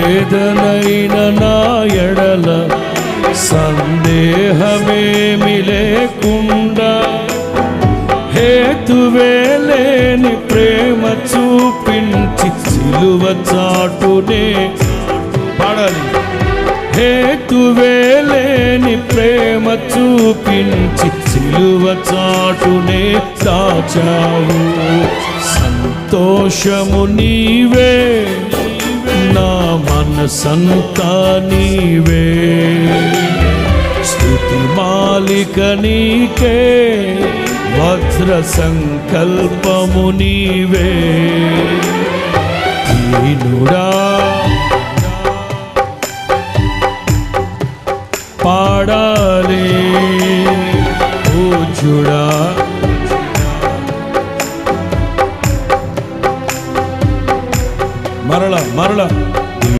వేదనైన నా ఎడల సందేహమేమి లేకుండా హేతువే లేని ప్రేమ చూపించి సిలువ చాటునే పాడాలి. హేతువే లేని ప్రేమ చూపించి సిలువ చాటునే దాచావు. సంతోషము నీవే, నా మనసంతా నీవే. స్తుతి మాలిక నీకే, వజ్ర సంకల్పము నీవే. దీనుడా